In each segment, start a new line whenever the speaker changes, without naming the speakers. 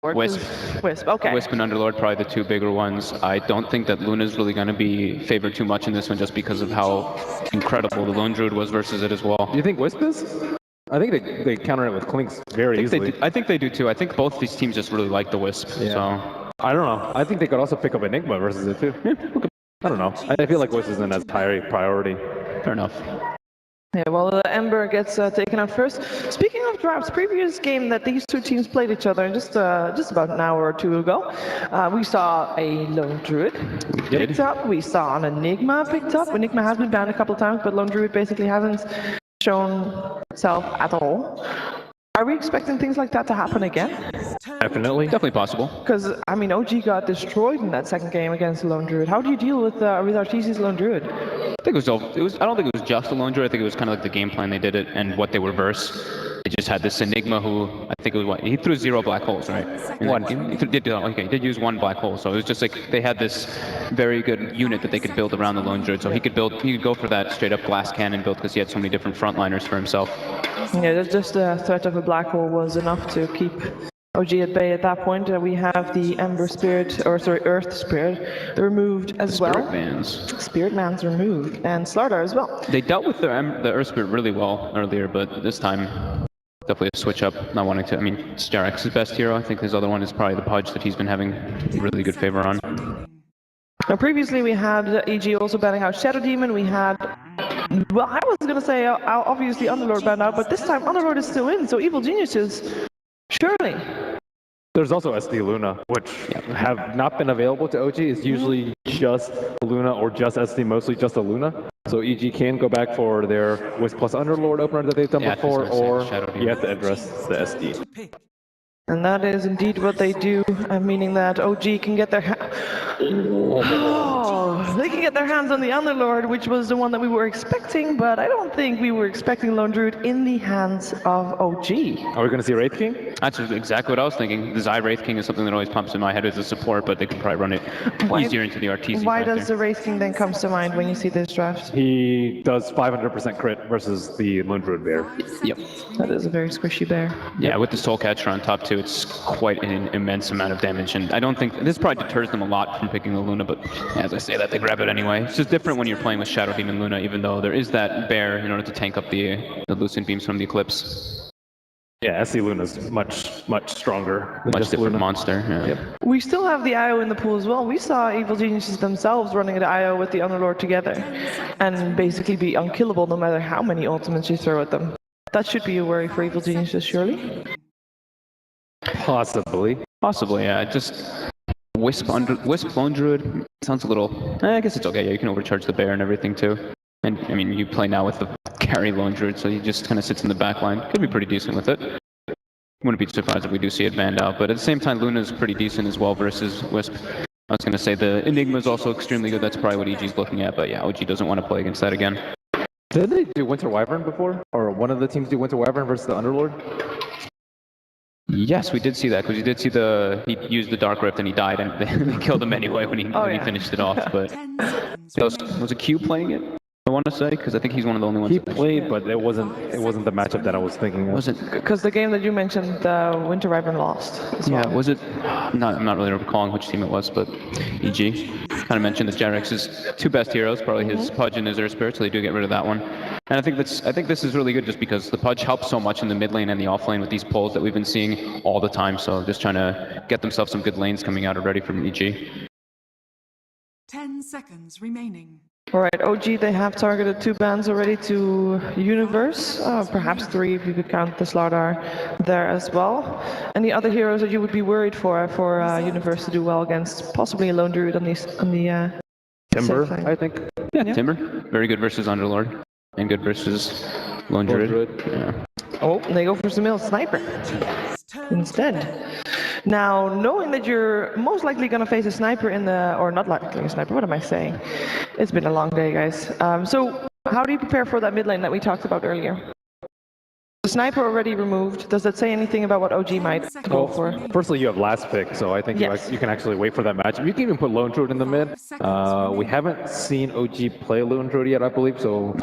Wisp.
Wisp, okay.
Wisp and Underlord, probably the two bigger ones. I don't think that Luna's really going to be favored too much in this one just because of how incredible the Lone Druid was versus it as well.
Do you think Wisp is? I think they counter it with Clinks very easily.
I think they do too. I think both these teams just really like the Wisp.
Yeah.
So
I don't know. I think they could also pick up Enigma versus it too. I don't know. I feel like Wisp isn't as high priority.
Fair enough.
Yeah, well, Ember gets taken out first. Speaking of drafts, previous game that these two teams played each other just about an hour or two ago, we saw a Lone Druid picked up. We saw an Enigma picked up. Enigma has been banned a couple of times, but Lone Druid basically hasn't shown itself at all. Are we expecting things like that to happen again?
Definitely possible.
Because, I mean, OG got destroyed in that second game against the Lone Druid. How do you deal with RTC's Lone Druid?
I think it was. I don't think it was just a Lone Druid. I think it was kind of like the game plan they did it and what they were verse. They just had this Enigma who, I think it was what, he threw 0 black holes, right?
One.
He did use 1 black hole, so it was just like they had this very good unit that they could build around the Lone Druid. So he could go for that straight up glass cannon build because he had so many different frontliners for himself.
Yeah, just the threat of a black hole was enough to keep OG at bay at that point. We have the Ember Spirit, Earth Spirit removed as well. Spirit Man's removed, and Slardar as well.
They dealt with the Earth Spirit really well earlier, but this time definitely a switch up. Not wanting to. I mean, it's Jarex's best hero. I think his other one is probably the Pudge that he's been having really good favor on.
Now, previously we had EG also banning out Shadow Demon. We had, well, I was gonna say obviously Underlord banned out, but this time Underlord is still in. So Evil Geniuses, surely.
There's also SD Luna, which have not been available to OG. It's usually just Luna or just SD, mostly just a Luna. So EG can go back for their Wisp plus Underlord opener that they've done before, or you have to address the SD.
And that is indeed what they do, meaning that OG can get their they can get their hands on the Underlord, which was the one that we were expecting, but I don't think we were expecting Lone Druid in the hands of OG.
Are we going to see Wraith King?
That's exactly what I was thinking. The Zai Wraith King is something that always pops in my head as a support, but they can probably run it easier into the RTC.
Why does the Wraith King then comes to mind when you see this draft?
He does 500% crit versus the Lone Druid bear.
Yep.
That is a very squishy bear.
Yeah, with the Soul Catcher on top too, it's quite an immense amount of damage, and I don't think this probably deters them a lot from picking the Luna, but as I say that, they grab it anyway. It's just different when you're playing with Shadow Demon Luna, even though there is that bear in order to tank up the Lucent Beams from the Eclipse.
Yeah, SC Luna's much stronger.
Much different monster. Yeah.
Yep.
We still have the IO in the pool as well. We saw Evil Geniuses themselves running the IO with the Underlord together and basically be unkillable no matter how many ultimates you throw at them. That should be a worry for Evil Geniuses, surely?
Possibly,
yeah. Just Wisp Lone Druid sounds a little. I guess it's okay. Yeah, you can overcharge the bear and everything too. And I mean, you play now with the carry Lone Druid, so he just kind of sits in the back line. Could be pretty decent with it. Wouldn't be surprised if we do see it banned out. But at the same time, Luna's pretty decent as well versus Wisp. I was going to say the Enigma is also extremely good. That's probably what EG's looking at. But yeah, OG doesn't want to play against that again.
Did they do Winter Wyvern before? Or one of the teams do Winter Wyvern versus the Underlord?
Yes, we did see that, because we did see he used the Dark Rift and he died, and they killed him anyway when he finished it off. But was it Q playing it? I want to say, because I think he's one of the only ones.
He played, but it wasn't the matchup that I was thinking of.
Was it?
Because the game that you mentioned, Winter Wyvern lost.
Yeah, was it? I'm not really recalling which team it was, but EG kind of mentioned that Jarex's two best heroes, probably his Pudge and his Earth Spirit, so they do get rid of that one. And I think this is really good just because the Pudge helps so much in the mid lane and the off lane with these pulls that we've been seeing all the time. So just trying to get themselves some good lanes coming out already from EG.
10 seconds remaining.
Alright, OG, they have targeted 2 bans already to Universe, perhaps 3 if you could count the Slardar there as well. Any other heroes that you would be worried for Universe to do well against? Possibly a Lone Druid on the
Timber, I think.
Yeah, Timber. Very good versus Underlord. And good versus Lone Druid. Yeah.
Oh, they go for Zamil Sniper instead. Now, knowing that you're most likely going to face a sniper or not likely a sniper, what am I saying? It's been a long day, guys. So, how do you prepare for that mid lane that we talked about earlier? The sniper already removed. Does that say anything about what OG might go for?
Firstly, you have last pick, so I think you can actually wait for that match. You can even put Lone Druid in the mid. We haven't seen OG play Lone Druid yet, I believe, so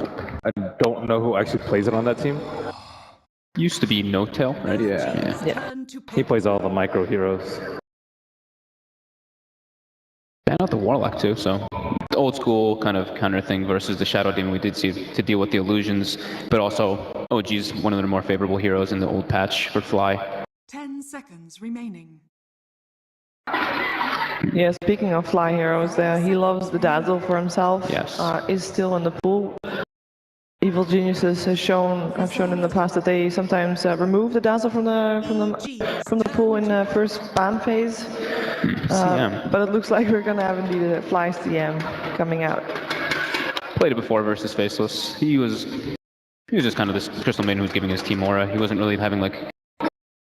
I don't know who actually plays it on that team.
Used to be No Tail, right?
Yeah.
Turn to
He
pick.
plays all the micro heroes.
Ban out the Warlock too, so old school kind of counter thing versus the Shadow Demon we did see to deal with the illusions, but also OG's one of the more favorable heroes in the old patch for Fly.
10 seconds remaining.
Yeah, speaking of fly heroes, he loves the Dazzle for himself.
Yes.
Is still in the pool. Evil Geniuses have shown in the past that they sometimes remove the Dazzle from the pool in the first ban phase.
CM.
But it looks like we're gonna have indeed a Fly CM coming out.
Played it before versus Faceless. He was just kind of this Crystal Maiden who was giving his team aura. He wasn't really having like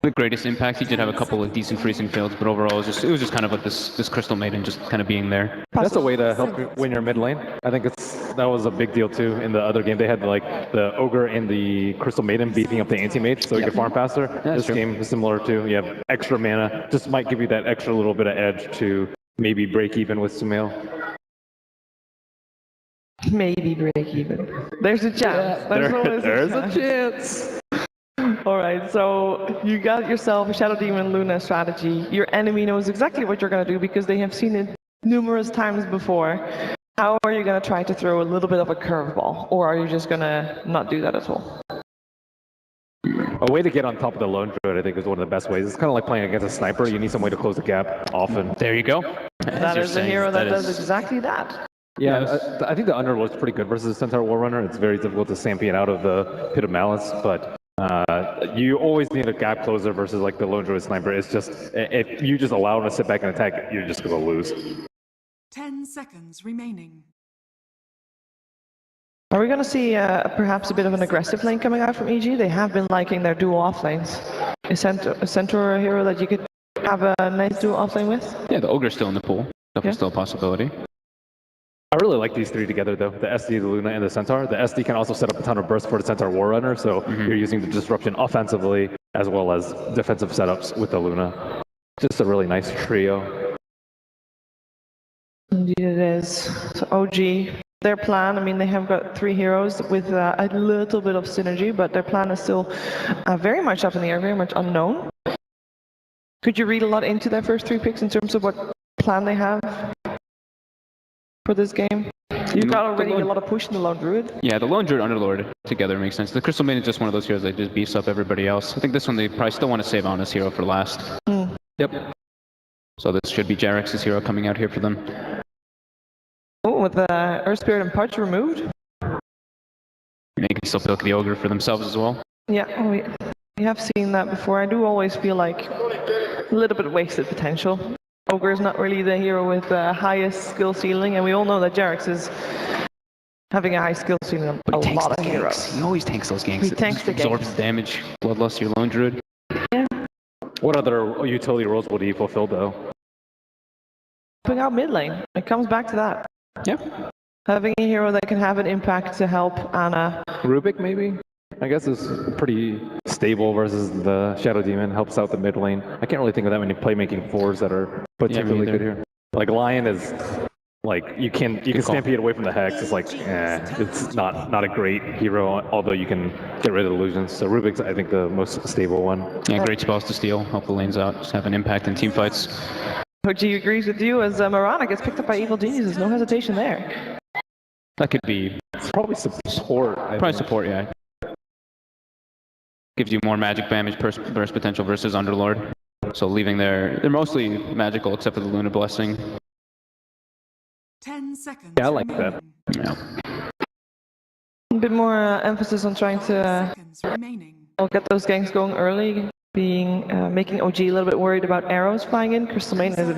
the greatest impact. He did have a couple of decent freezing fields, but overall it was just kind of like this Crystal Maiden just kind of being there.
That's a way to help you win your mid lane. I think that was a big deal too. In the other game, they had like the Ogre and the Crystal Maiden beefing up the anti-mage so you could farm faster. This
true.
game is similar too. You have extra mana. Just might give you that extra little bit of edge to maybe break even with Sumail.
Maybe break even. There's a chance.
There's a chance.
All right, so you got yourself a Shadow Demon Luna strategy. Your enemy knows exactly what you're going to do because they have seen it numerous times before. How are you going to try to throw a little bit of a curveball, or are you just going to not do that at all?
A way to get on top of the Lone Druid, I think, is one of the best ways. It's kind of like playing against a sniper. You need some way to close the gap often.
There you go.
That is a hero that does exactly that.
Yeah, I think the Underlord's pretty good versus the Centaur Warrunner. It's very difficult to Sampion out of the Pit of Malice, but you always need a gap closer versus like the Lone Druid Sniper. It's just, if you just allow him to sit back and attack, you're just going to lose.
10 seconds remaining.
Are we going to see perhaps a bit of an aggressive lane coming out from EG? They have been liking their dual off lanes. Is Centaur a hero that you could have a nice dual off lane with?
Yeah, the Ogre's still in the pool. Definitely still a possibility.
I really like these three together though, the SD, the Luna, and the Centaur. The SD can also set up a ton of bursts for the Centaur Warrunner, so you're using the disruption offensively as well as defensive setups with the Luna. Just a really nice trio.
Indeed it is. So OG, their plan, I mean, they have got 3 heroes with a little bit of synergy, but their plan is still very much up in the air, very much unknown. Could you read a lot into their first 3 picks in terms of what plan they have for this game? You've got already a lot of push in the Lone Druid.
Yeah, the Lone Druid Underlord together makes sense. The Crystal Maiden is just one of those heroes that just beefs up everybody else. I think this one they probably still want to save on as hero for last. Yep. So this should be Jarex's hero coming out here for them.
Oh, with the Earth Spirit and Punch removed?
They can still pick the Ogre for themselves as well.
Yeah, we have seen that before. I do always feel like a little bit of wasted potential. Ogre is not really the hero with the highest skill ceiling, and we all know that Jarex is having a high skill ceiling on a lot of heroes.
He always tanks those ganks.
He tanks the
absorbs
ganks.
damage, bloodlust your Lone Druid.
Yeah.
What other utility roles would he fulfill though?
Helping out mid lane. It comes back to that.
Yeah.
Having a hero that can have an impact to help Anna.
Rubik maybe? I guess is pretty stable versus the Shadow Demon, helps out the mid lane. I can't really think of that many playmaking 4s that are particularly good here. Like Lion is like you can stampede away from the Hex. It's like it's not a great hero, although you can get rid of illusions. So Rubik's I think the most stable one.
Yeah, great spells to steal, help the lanes out, just have an impact in team fights.
OG agrees with you as Marana gets picked up by Evil Geniuses. No hesitation there.
That could be
It's probably support.
probably support, yeah. Gives you more magic damage burst potential versus Underlord. So leaving they're mostly magical except for the Lunar Blessing.
10 seconds.
Yeah, I like that.
remaining.
Yeah.
A bit more emphasis on trying to
Seconds remaining.
get those ganks going early, making OG a little bit worried about arrows flying in. Crystal Maiden is a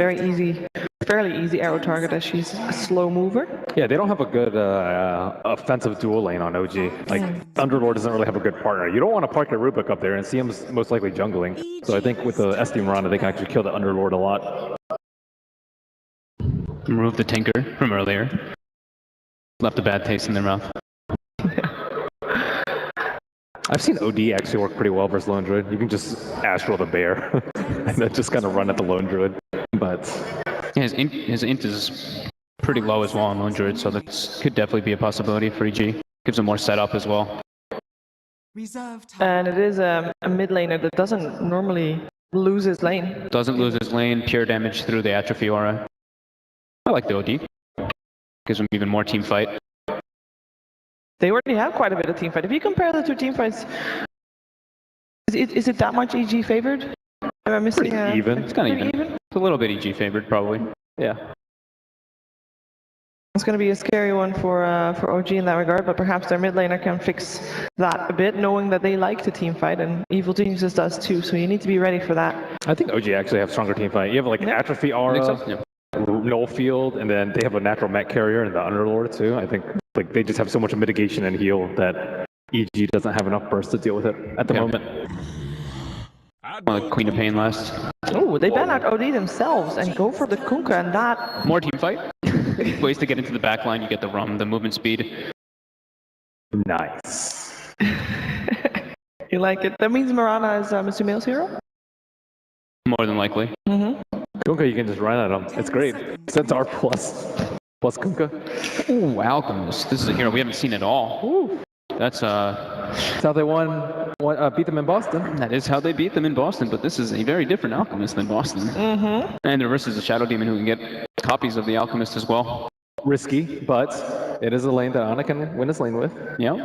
fairly easy arrow target as she's a slow mover.
Yeah, they don't have a good offensive dual lane on OG. Like, Underlord doesn't really have a good partner. You don't want to park your Rubik up there, and CM's most likely jungling. So I think with the SD Miranda, they can actually kill the Underlord a lot.
Remove the Tinker from earlier. Left a bad taste in their mouth.
I've seen OD actually work pretty well versus Lone Druid. You can just Astral the Bear, and then just kind of run at the Lone Druid. But
Yeah, his int is pretty low as well on Lone Druid, so that could definitely be a possibility for EG. Gives him more setup as well.
Reserve tower.
And it is a mid laner that doesn't normally lose his lane.
Doesn't lose his lane, pure damage through the atrophy aura. I like the OD. Gives him even more team fight.
They already have quite a bit of team fight. If you compare the two team fights, is it that much EG favored? Am I missing?
Pretty even.
It's kind of even. It's a little bit EG favored, probably.
Yeah.
It's going to be a scary one for OG in that regard, but perhaps their mid laner can fix that a bit, knowing that they like to team fight, and Evil Geniuses does too, so you need to be ready for that.
I think OG actually have stronger team fight. You have like atrophy aura, null field, and then they have a natural mech carrier and the Underlord too. I think like they just have so much mitigation and heal that EG doesn't have enough burst to deal with it at the moment.
Queen of Pain last.
Oh, they ban out OD themselves and go for the Kunkka, and that...
More team fight. Ways to get into the back line, you get the movement speed.
Nice.
You like it. That means Mirana is Masumeo's hero?
More than likely.
Kunkka, you can just run at him. It's great. Centaur plus Kunkka.
Ooh, Alchemist. This is a hero we haven't seen at all.
Ooh.
That's
how they beat them in Boston.
That is how they beat them in Boston, but this is a very different Alchemist than Boston. And versus a Shadow Demon who can get copies of the Alchemist as well.
Risky, but it is a lane that Ana can win his lane with.
Yeah.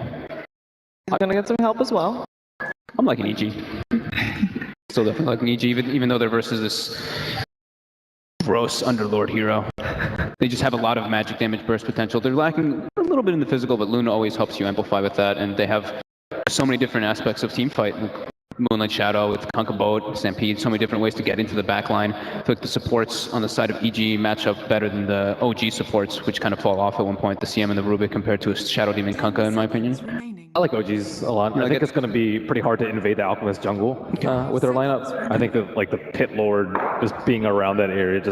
He's gonna get some help as well.
I'm liking EG. Still definitely liking EG, even though they're versus this gross Underlord hero. They just have a lot of magic damage burst potential. They're lacking a little bit in the physical, but Luna always helps you amplify with that, and they have so many different aspects of team fight. Moonlight Shadow with Kunkka Boat, Stampede, so many different ways to get into the back line. I feel like the supports on the side of EG match up better than the OG supports, which kind of fall off at one point, the CM and the Rubik compared to a Shadow Demon Kunkka, in my opinion.
I like OGs a lot. I think it's going to be pretty hard to invade the Alchemist jungle with their lineup. I think that like the Pit Lord just being around that area,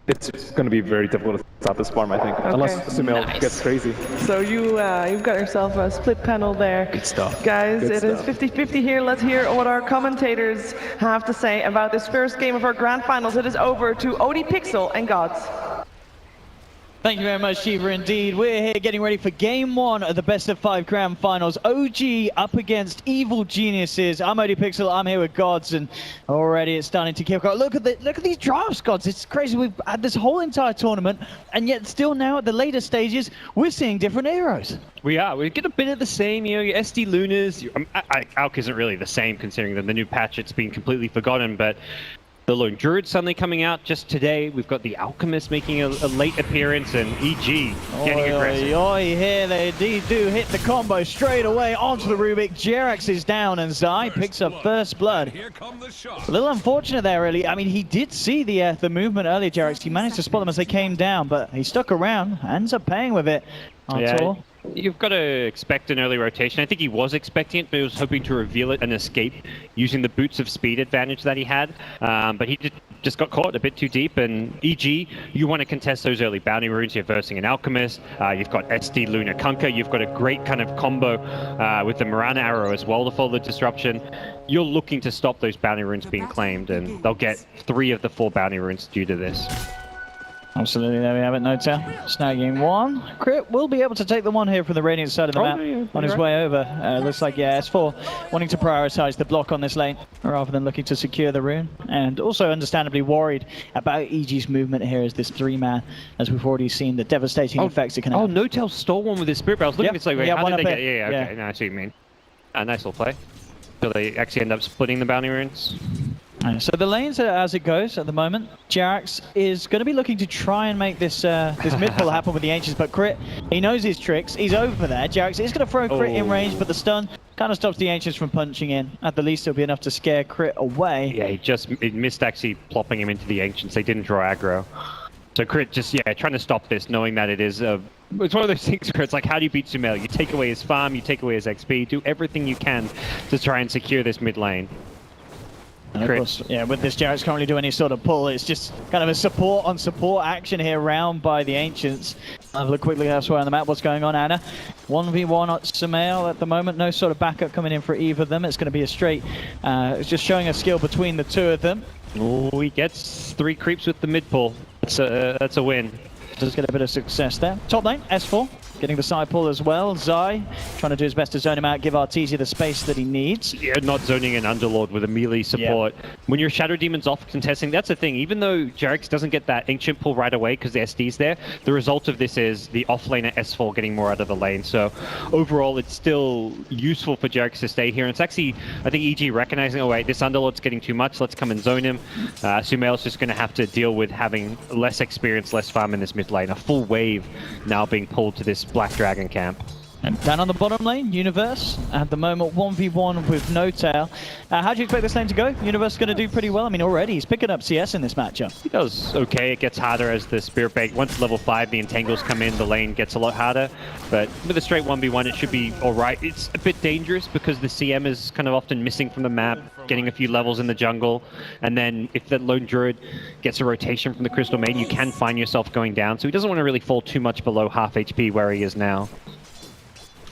it's going to be very difficult to stop this farm, I think, unless Sumail gets crazy.
So you've got yourself a split panel there.
Good stuff.
Guys, it is 50-50 here. Let's hear what our commentators have to say about this first game of our grand finals. It is over to OD Pixel and Gods.
Thank you very much, Shiva. Indeed, we're here getting ready for Game 1 of the Best of 5 Grand Finals. OG up against Evil Geniuses. I'm OD Pixel. I'm here with Gods, and already it's starting to kick off. Look at these drafts, Gods. It's crazy. We've had this whole entire tournament, and yet still now at the later stages, we're seeing different heroes.
We are. We get a bit of the same, you know, your SD Lunas. Alk isn't really the same considering that the new patch, it's been completely forgotten, but the Lone Druid suddenly coming out just today. We've got the Alchemist making a late appearance, and EG getting aggressive.
Here they do hit the combo straight away onto the Rubik. Jerax is down, and Zai picks up first blood. A little unfortunate there, really. I mean, he did see the movement earlier, Jerax. He managed to spot them as they came down, but he stuck around, ends up paying with it.
Yeah, you've got to expect an early rotation. I think he was expecting it, but he was hoping to reveal it and escape using the boots of speed advantage that he had. But he just got caught a bit too deep. And EG, you want to contest those early bounty runes. You're versing an Alchemist. You've got SD Luna Kunkka. You've got a great kind of combo with the Mirana arrow as well to follow the disruption. You're looking to stop those bounty runes being claimed, and they'll get 3 of the 4 bounty runes due to this.
Absolutely, there we have it, No-Tail. Snagging 1. Crit will be able to take the 1 here from the Radiant side of the map on his way over. Looks like, yeah, S4 wanting to prioritize the block on this lane rather than looking to secure the rune. And also understandably worried about EG's movement here as this 3-man, as we've already seen the devastating effects it can have.
Oh, No-Tail stole one with his Spirit Barrel. I was looking, it's like, wait, how did they get...
Yeah,
okay, no, I see what you mean. Nice little play. So they actually end up splitting the bounty runes.
So the lanes as it goes at the moment, Jerax is going to be looking to try and make this this mid pull happen with the Ancients, but Crit, he knows his tricks, he's over there. Jerax is going to throw Crit in range, but the stun kind of stops the Ancients from punching in. At the least it'll be enough to scare Crit away.
Yeah, he missed actually plopping him into the Ancients. They didn't draw aggro. So Crit just, trying to stop this, knowing that it is it's one of those things where it's like, how do you beat Sumail? You take away his farm, you take away his XP, do everything you can to try and secure this mid lane.
And of course, yeah, with this Jerax can't really do any sort of pull. It's just kind of a support on support action here round by the Ancients. Have a look quickly elsewhere on the map. What's going on, Anna? 1v1 at Sumail at the moment. No sort of backup coming in for either of them. It's going to be a straight, it's just showing a skill between the two of them.
Oh, he gets 3 creeps with the mid pull. That's a win.
Just get a bit of success there. Top lane, S4. getting the side pull as well. Zai trying to do his best to zone him out, give Arteezy the space that he needs.
Yeah, not zoning an Underlord with a melee support. Yeah. When your Shadow Demon's off contesting, that's the thing. Even though Jarex doesn't get that Ancient pull right away because the SD's there, the result of this is the offlaner S4 getting more out of the lane. So overall, it's still useful for Jarex to stay here. And it's actually, I think, EG recognizing, oh wait, this Underlord's getting too much, let's come and zone him. Sumail's just going to have to deal with having less experience, less farm in this mid lane. A full wave now being pulled to this Black Dragon camp.
And down on the bottom lane, Universe, at the moment 1v1 with No Tail. How do you expect this lane to go? Universe is going to do pretty well. I mean, already he's picking up CS in this matchup.
He does okay. It gets harder as the Spirit Bait. Once level 5, the Entangles come in, the lane gets a lot harder. But with a straight 1v1, it should be alright. It's a bit dangerous because the CM is kind of often missing from the map, getting a few levels in the jungle. And then if the Lone Druid gets a rotation from the Crystal Maiden, you can find yourself going down. So he doesn't want to really fall too much below half HP where he is now.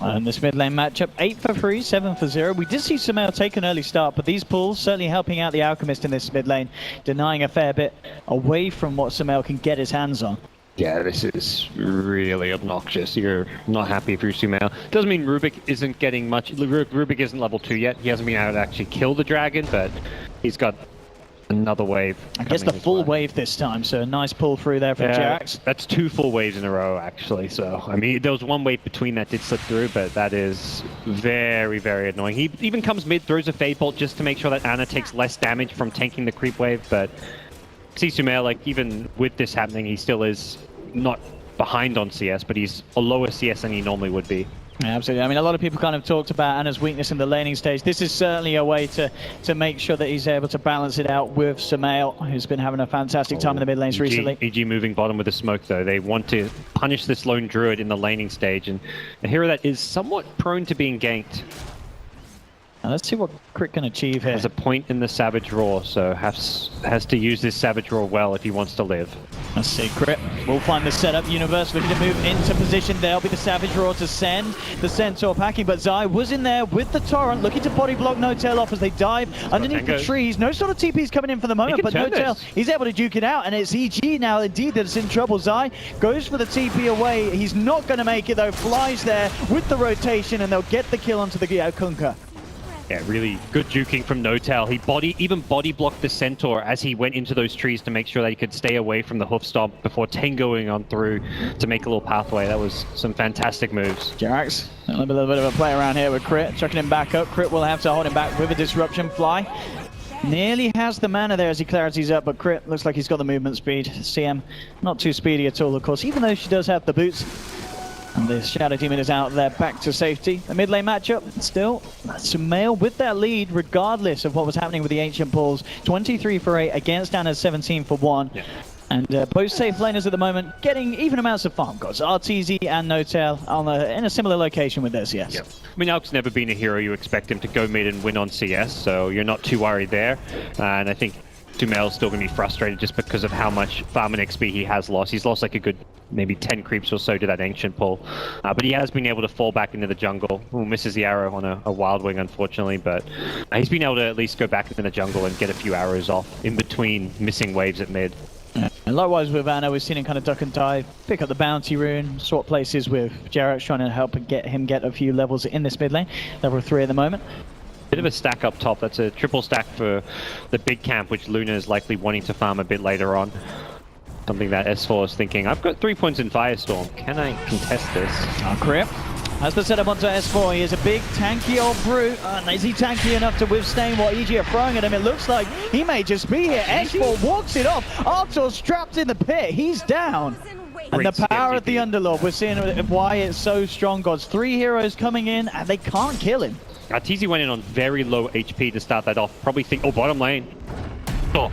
And this mid lane matchup, 8 for 3, 7 for 0. We did see Sumail take an early start, but these pulls certainly helping out the Alchemist in this mid lane, denying a fair bit away from what Sumail can get his hands on.
Yeah, this is really obnoxious. You're not happy if you're Sumail. Doesn't mean Rubik isn't getting much. Rubik isn't level 2 yet. He hasn't been able to actually kill the dragon, but he's got another wave.
I guess the full wave this time, so a nice pull through there from Jarex.
That's 2 full waves in a row, actually. So, I mean, there was one wave between that did slip through, but that is very, very annoying. He even comes mid, throws a Fade Bolt just to make sure that Ana takes less damage from tanking the creep wave, but see Sumail, like, even with this happening, he still is not behind on CS, but he's a lower CS than he normally would be.
Yeah, absolutely. I mean, a lot of people kind of talked about Ana's weakness in the laning stage. This is certainly a way to make sure that he's able to balance it out with Sumail, who's been having a fantastic time in the mid lanes recently.
EG moving bottom with the smoke, though. They want to punish this Lone Druid in the laning stage, and a hero that is somewhat prone to being ganked.
Now let's see what Crit can achieve here.
Has a point in the Savage Roar, so has to use this Savage Roar well if he wants to live.
Let's see, Crit will find the setup. Universe looking to move into position. There'll be the Savage Roar to send the Centaur packing, but Zai was in there with the Torrent, looking to body block No Tail off as they dive underneath the trees. No sort of TP's coming in for the moment, but No Tail, he's able to duke it out, and it's EG now indeed that's in trouble. Zai goes for the TP away. He's not going to make it though, flies there with the rotation, and they'll get the kill onto the Kunkka.
Yeah, really good juking from No Tail. He even body blocked the Centaur as he went into those trees to make sure that he could stay away from the hoof stomp before tangoing on through to make a little pathway. That was some fantastic moves.
Jarex, a little bit of a play around here with Crit, chucking him back up. Crit will have to hold him back with a disruption fly. Nearly has the mana there as he clarities up, but Crit looks like he's got the movement speed. CM, not too speedy at all, of course, even though she does have the boots. And the Shadow Demon is out there, back to safety. The mid lane matchup, still, Sumail with that lead, regardless of what was happening with the Ancient Pulls. 23 for 8 against Ana's 17 for 1. Yeah. And both safe laners at the moment getting even amounts of farm. Got Arteezy and No Tail in a similar location with their CS.
Yep. I mean, Alk's never been a hero you expect him to go mid and win on CS, so you're not too worried there. And I think Sumail's still going to be frustrated just because of how much farm and XP he has lost. He's lost like a good maybe 10 creeps or so to that Ancient Pull. But he has been able to fall back into the jungle. Ooh, misses the arrow on a Wild Wing, unfortunately, but he's been able to at least go back into the jungle and get a few arrows off in between missing waves at mid.
Yeah. And likewise with Ana, we've seen him kind of duck and dive, pick up the bounty rune, swap places with Jarex, trying to help him get a few levels in this mid lane. Level 3 at the moment.
Bit of a stack up top. That's a triple stack for the big camp, which Luna is likely wanting to farm a bit later on. Something that S4 is thinking, I've got 3 points in Firestorm. Can I contest this?
Crip has the setup onto S4. He is a big, tanky old brute. Is he tanky enough to withstand what EG are throwing at him? It looks like he may just be here. S4 walks it off. Arthur's trapped in the pit. He's down. And the power of the Underlord, we're seeing why it's so strong, gods. 3 heroes coming in, and they can't kill him.
Arteezy went in on very low HP to start that off. Probably think, oh, bottom lane. Oh,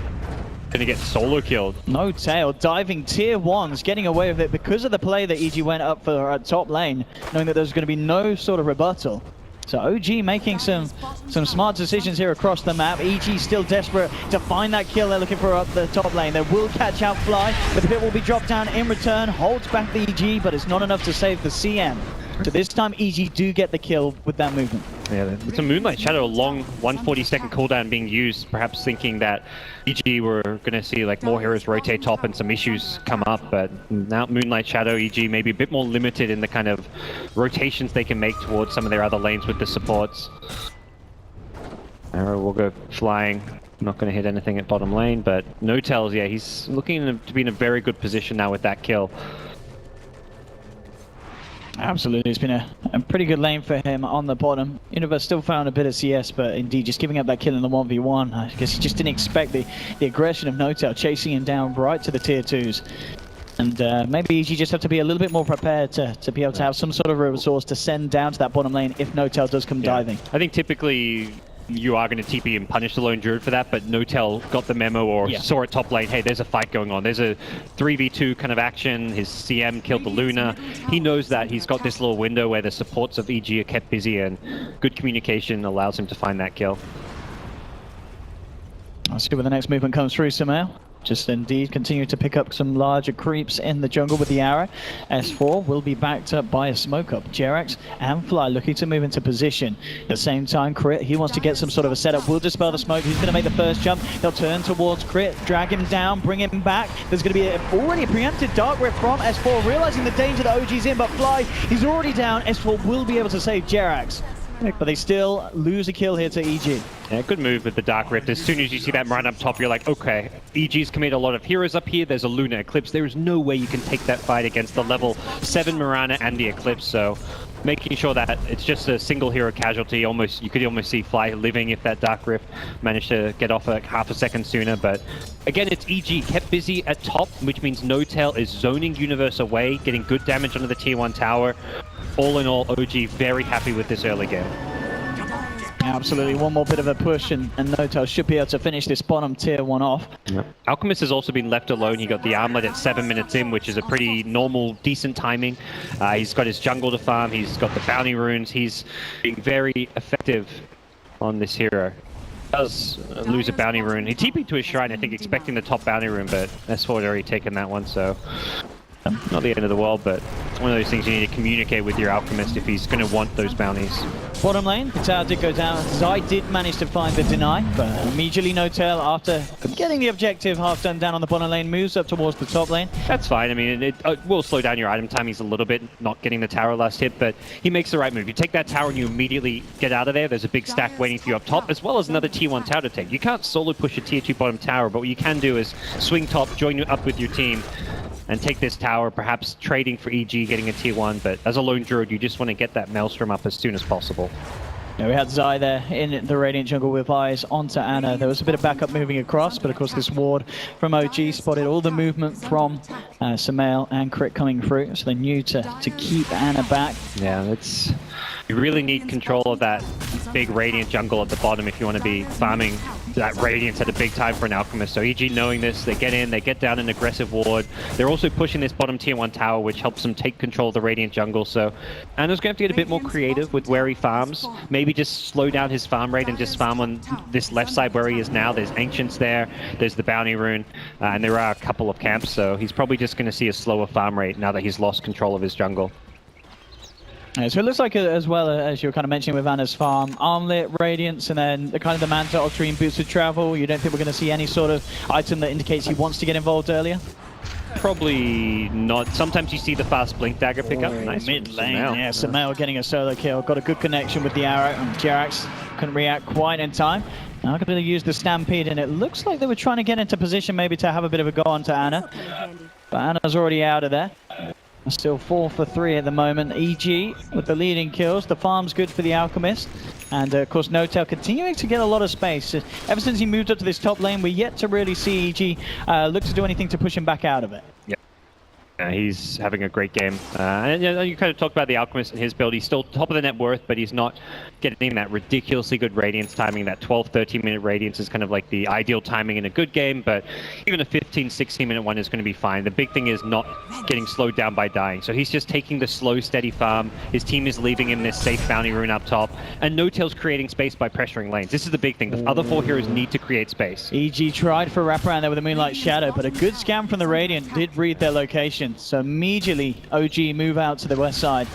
gonna get solo killed.
No Tail diving tier 1s, getting away with it because of the play that EG went up for top lane, knowing that there's going to be no sort of rebuttal. So OG making some smart decisions here across the map. EG still desperate to find that kill. They're looking for up the top lane. They will catch out Fly. The pit will be dropped down in return. Holds back the EG, but it's not enough to save the CM. So this time EG do get the kill with that movement.
Yeah, it's a Moonlight Shadow, a long 140-second cooldown being used, perhaps thinking that EG were going to see like more heroes rotate top and some issues come up, but now Moonlight Shadow, EG may be a bit more limited in the kind of rotations they can make towards some of their other lanes with the supports. Arrow will go flying, not going to hit anything at bottom lane, but No-Tells, yeah, he's looking to be in a very good position now with that kill.
Absolutely, it's been a pretty good lane for him on the bottom. Universe still found a bit of CS, but indeed just giving up that kill in the 1v1. I guess he just didn't expect the aggression of No-Tell chasing him down right to the tier 2s. And maybe you just have to be a little bit more prepared to be able to have some sort of resource to send down to that bottom lane if No-Tell does come diving.
I think typically you are going to TP and punish the lone druid for that, but No-Tell got the memo or saw at top lane, hey, there's a fight going on. There's a 3v2 kind of action. His CM killed the Luna. He knows that he's got this little window where the supports of EG are kept busy, and good communication allows him to find that kill.
I'll see where the next movement comes through, Sumail. Just indeed continue to pick up some larger creeps in the jungle with the arrow. S4 will be backed up by a smoke up. Jerax and Fly looking to move into position. At the same time, Crit, he wants to get some sort of a setup. Will dispel the smoke. He's going to make the first jump. They'll turn towards Crit, drag him down, bring him back. There's going to be already a preempted Dark Rift from S4, realizing the danger that OG's in, but Fly, he's already down. S4 will be able to save Jerax. But they still lose a kill here to EG.
Yeah, good move with the Dark Rift. As soon as you see that run up top, you're like, okay, EG's committed a lot of heroes up here. There's a Luna Eclipse. There is no way you can take that fight against the level 7 Mirana and the Eclipse. So making sure that it's just a single hero casualty. You could almost see Fly living if that Dark Rift managed to get off like half a second sooner. But again, it's EG kept busy at top, which means No-Tell is zoning Universe away, getting good damage onto the tier 1 tower. All in all, OG very happy with this early game.
Absolutely, one more bit of a push and No-Tell should be able to finish this bottom tier 1 off.
Yep. Alchemist has also been left alone. He got the armlet at 7 minutes in, which is a pretty normal, decent timing. He's got his jungle to farm. He's got the bounty runes. He's being very effective on this hero. Does lose a bounty rune. He TP'd to his shrine, I think, expecting the top bounty rune, but S4 had already taken that one, so not the end of the world, but one of those things you need to communicate with your Alchemist if he's going to want those bounties.
Bottom lane, the tower did go down. Zai did manage to find the deny, but immediately No-Tell, after getting the objective half done down on the bottom lane, moves up towards the top lane.
That's fine. I mean, it will slow down your item timings a little bit, not getting the tower last hit, but he makes the right move. You take that tower and you immediately get out of there. There's a big stack waiting for you up top, as well as another tier 1 tower to take. You can't solo push a tier 2 bottom tower, but what you can do is swing top, join up with your team, and take this tower, perhaps trading for EG, getting a tier 1, but as a lone druid, you just want to get that Maelstrom up as soon as possible.
Yeah, we had Zai there in the Radiant jungle with eyes onto Ana. There was a bit of backup moving across, but of course this ward from OG spotted all the movement from Sumail and Crit coming through, so they knew to keep Ana back.
Yeah, you really need control of that big Radiant jungle at the bottom if you want to be farming that Radiance at a big time for an Alchemist. So EG knowing this, they get in, they get down an aggressive ward. They're also pushing this bottom tier 1 tower, which helps them take control of the Radiant jungle. So Ana's going to have to get a bit more creative with where he farms. Maybe just slow down his farm rate and just farm on this left side where he is now. There's Ancients there, there's the Bounty Rune, and there are a couple of camps. So he's probably just going to see a slower farm rate now that he's lost control of his jungle.
Yeah, so it looks like, as well as you were kind of mentioning with Ana's farm, Armlet, Radiance, and then the kind of the Manta, Octarine, Boots of Travel. You don't think we're going to see any sort of item that indicates he wants to get involved earlier?
Probably not. Sometimes you see the fast Blink Dagger pick up. Nice
mid lane, yeah, Sumail getting a solo kill. Got a good connection with the arrow, and Jerax couldn't react quite in time. Now going to use the Stampede, and it looks like they were trying to get into position maybe to have a bit of a go on to Ana. But Ana's already out of there. Still 4 for 3 at the moment. EG with the leading kills. The farm's good for the Alchemist. And of course, No-Tell continuing to get a lot of space. Ever since he moved up to this top lane, we're yet to really see EG look to do anything to push him back out of it.
Yep. He's having a great game. And you kind of talked about the Alchemist and his build. He's still top of the net worth, but he's not getting that ridiculously good Radiance timing. That 12-13 minute Radiance is kind of like the ideal timing in a good game, but even a 15-16 minute one is going to be fine. The big thing is not getting slowed down by dying. So he's just taking the slow, steady farm. His team is leaving him this safe bounty rune up top, and No-Tell's creating space by pressuring lanes. This is the big thing. The other 4 heroes need to create space.
EG tried for a wraparound there with a Moonlight Shadow, but a good scan from the Radiant did read their location. So immediately OG move out to the west side.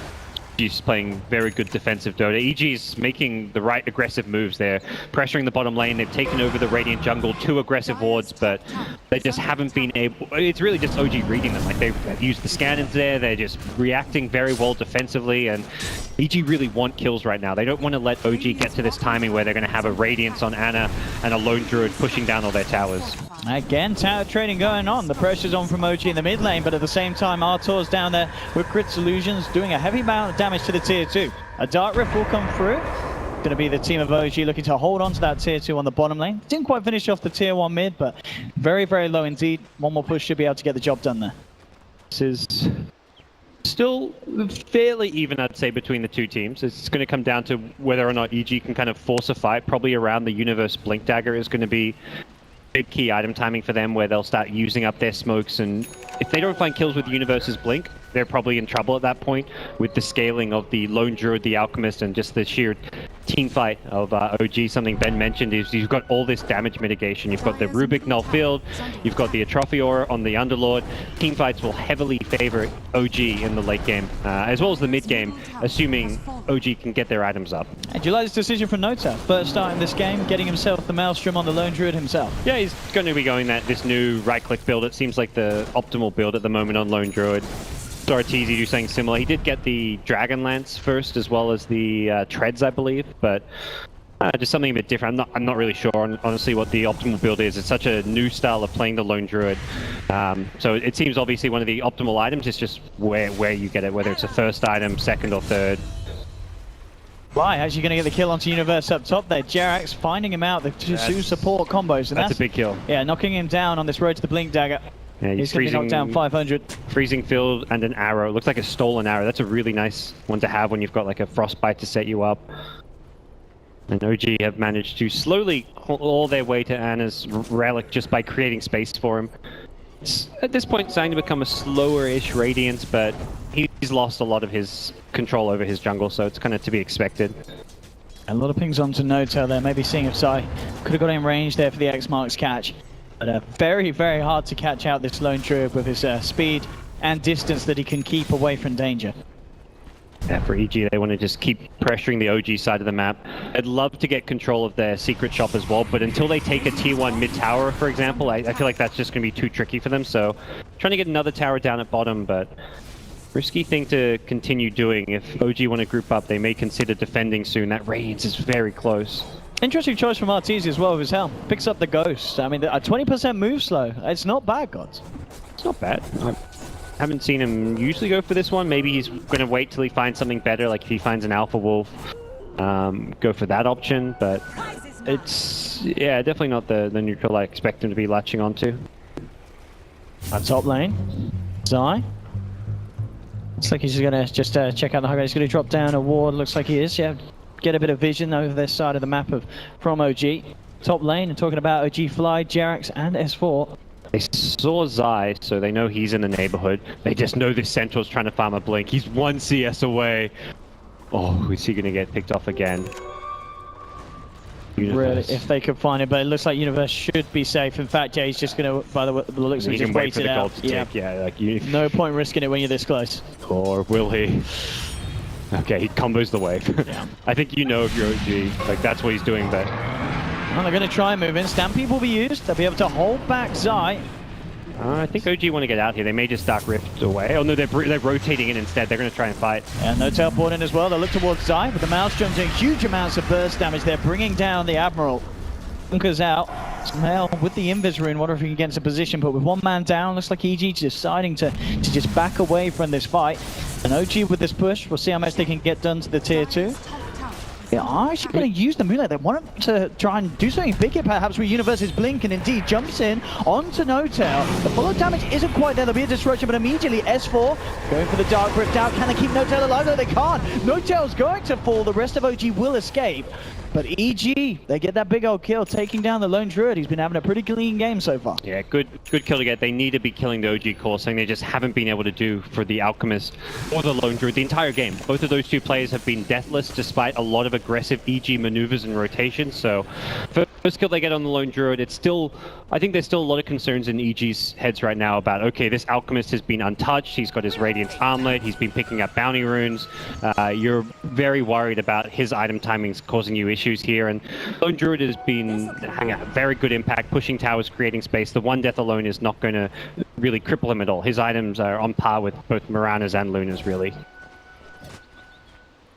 EG's playing very good defensive Dota. EG's making the right aggressive moves there, pressuring the bottom lane. They've taken over the Radiant jungle, 2 aggressive wards, but they just haven't been able... It's really just OG reading them. Like, they've used the scannons there, they're just reacting very well defensively, and EG really want kills right now. They don't want to let OG get to this timing where they're going to have a Radiance on Ana and a Lone Druid pushing down all their towers.
Again, tower trading going on. The pressure's on from OG in the mid lane, but at the same time, Artur's down there with Crit Solutions doing a heavy amount of damage to the tier 2. A Dark Rift will come through. Going to be the team of OG looking to hold on to that tier 2 on the bottom lane. Didn't quite finish off the tier 1 mid, but very, very low indeed. One more push should be able to get the job done there.
This is still fairly even, I'd say, between the two teams. It's going to come down to whether or not EG can kind of force a fight. Probably around the Universe Blink Dagger is going to be big key item timing for them, where they'll start using up their smokes, and if they don't find kills with Universe's Blink, they're probably in trouble at that point with the scaling of the Lone Druid, the Alchemist, and just the sheer team fight of OG. Something Ben mentioned is you've got all this damage mitigation. You've got the Rubik Null Field, you've got the Atrophior on the Underlord. Team fights will heavily favor OG in the late game, as well as the mid game, assuming OG can get their items up.
And do you like this decision from Nota? First start in this game, getting himself the Maelstrom on the Lone Druid himself.
Yeah, he's going to be going this new right-click build. It seems like the optimal build at the moment on Lone Druid. Saw Arteezy do something similar. He did get the Dragon Lance first, as well as the Treads, I believe, but just something a bit different. I'm not really sure, honestly, what the optimal build is. It's such a new style of playing the Lone Druid. So it seems obviously one of the optimal items is just where you get it, whether it's a first item, second or third.
Why? How's he going to get the kill onto Universe up top there? Jerax finding him out, the two support combos. And
that's a big kill.
Yeah, knocking him down on this road to the Blink Dagger.
Yeah,
he's going to be knocked down 500.
Freezing Field and an arrow. It looks like a stolen arrow. That's a really nice one to have when you've got like a Frostbite to set you up. And OG have managed to slowly all their way to Ana's relic just by creating space for him. It's at this point starting to become a slower-ish Radiance, but he's lost a lot of his control over his jungle, so it's kind of to be expected.
A lot of pings onto No-Tail there, maybe seeing if Sai could have got in range there for the X-Marks catch. But very, very hard to catch out this Lone Druid with his speed and distance that he can keep away from danger.
Yeah, for EG, they want to just keep pressuring the OG side of the map. I'd love to get control of their secret shop as well, but until they take a tier 1 mid-tower, for example, I feel like that's just going to be too tricky for them. So trying to get another tower down at bottom, but risky thing to continue doing. If OG want to group up, they may consider defending soon. That Radiance is very close.
Interesting choice from Arteezy as well with his helm. Picks up the Ghost. I mean, a 20% move slow. It's not bad, Gods.
It's not bad. I haven't seen him usually go for this one. Maybe he's going to wait till he finds something better, like if he finds an Alpha Wolf, go for that option. But it's, yeah, definitely not the neutral I expect him to be latching onto.
Top lane. Zai. Looks like he's going to check out the high ground. He's going to drop down a ward. Looks like he is, yeah. Get a bit of vision over this side of the map from OG. Top lane, and talking about OG Fly, Jerax, and S4.
They saw Zai, so they know he's in the neighborhood. They just know this Centaur's trying to farm a Blink. He's 1 CS away. Oh, is he going to get picked off again?
Universe. Really, if they could find it, but it looks like Universe should be safe. In fact, yeah, he's just going to, by the looks of it, just wait it out.
Yeah, like
no point risking it when you're this close.
Or will he? Okay, he combos the wave. Yeah. I think you know if you're OG, like that's what he's doing there.
Well, they're going to try and move in. Stampede will be used. They'll be able to hold back Zai.
I think OG want to get out here. They may just Dark Rift away. Oh no, they're rotating in instead. They're going to try and fight.
And no teleport in as well. They'll look towards Zai, but the Maelstrom doing huge amounts of burst damage. They're bringing down the Admiral. Bunkers out. Smell with the Invis rune. Wonder if he can get into position, but with one man down, looks like EG deciding to just back away from this fight. And OG with this push, we'll see how much they can get done to the tier 2. They are actually going to use the Moonlight. They want to try and do something big here, perhaps with Universe's Blink, and indeed jumps in onto No-Tail. The follow damage isn't quite there. There'll be a disruption, but immediately S4 going for the Dark Rift out. Can they keep No-Tail alive? No, they can't. No-Tail's going to fall. The rest of OG will escape. But EG, they get that big old kill, taking down the Lone Druid. He's been having a pretty clean game so far.
Yeah, good kill to get. They need to be killing the OG core, something they just haven't been able to do for the Alchemist or the Lone Druid the entire game. Both of those two players have been deathless despite a lot of aggressive EG maneuvers and rotations. So, First kill they get on the Lone Druid, it's still, I think there's still a lot of concerns in EG's heads right now about, okay, this Alchemist has been untouched, he's got his Radiant Armlet, he's been picking up bounty runes. You're very worried about his item timings causing you issues here, and Lone Druid has been having a very good impact, pushing towers, creating space. The one death alone is not going to really cripple him at all. His items are on par with both Mirana's and Luna's, really.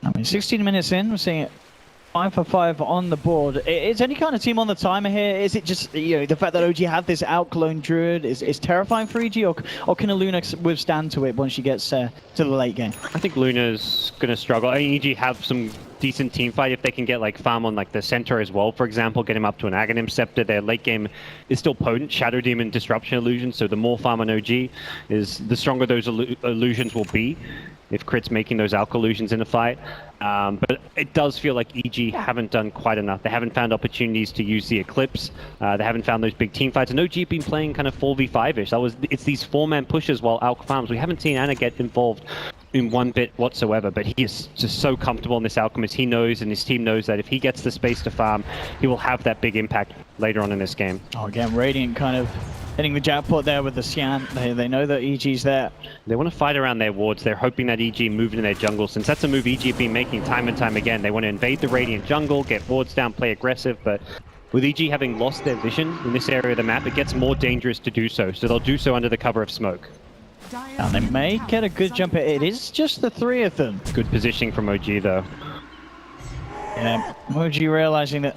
I mean, 16 minutes in, we're seeing it 5 for 5 on the board. Is any kind of team on the timer here? Is it just, you know, the fact that OG have this out-clone Druid is terrifying for EG, or can a Luna withstand to it once she gets to the late game?
I think Luna's going to struggle. I mean, EG have some decent team fight if they can get like farm on like the center as well, for example, get him up to an Aghanim Scepter. Their late game is still potent, Shadow Demon, Disruption Illusion, so the more farm on OG is, the stronger those illusions will be if Crit's making those Alch illusions in a fight. But it does feel like EG haven't done quite enough. They haven't found opportunities to use the Eclipse. They haven't found those big team fights. And OG have been playing kind of 4v5-ish. It's these four-man pushes while Alch farms. We haven't seen Ana get involved in one bit whatsoever, but he is just so comfortable in this Alchemist. He knows, and his team knows, that if he gets the space to farm, he will have that big impact later on in this game.
Oh, again, Radiant kind of hitting the jackpot there with the Sian. They know that EG's there.
They want to fight around their wards. They're hoping that EG move into their jungle, since that's a move EG have been making time and time again. They want to invade the Radiant jungle, get wards down, play aggressive, but with EG having lost their vision in this area of the map, it gets more dangerous to do so. So they'll do so under the cover of smoke.
Now they may get a good jump. It is just the three of them.
Good positioning from OG though.
Yeah, OG realizing that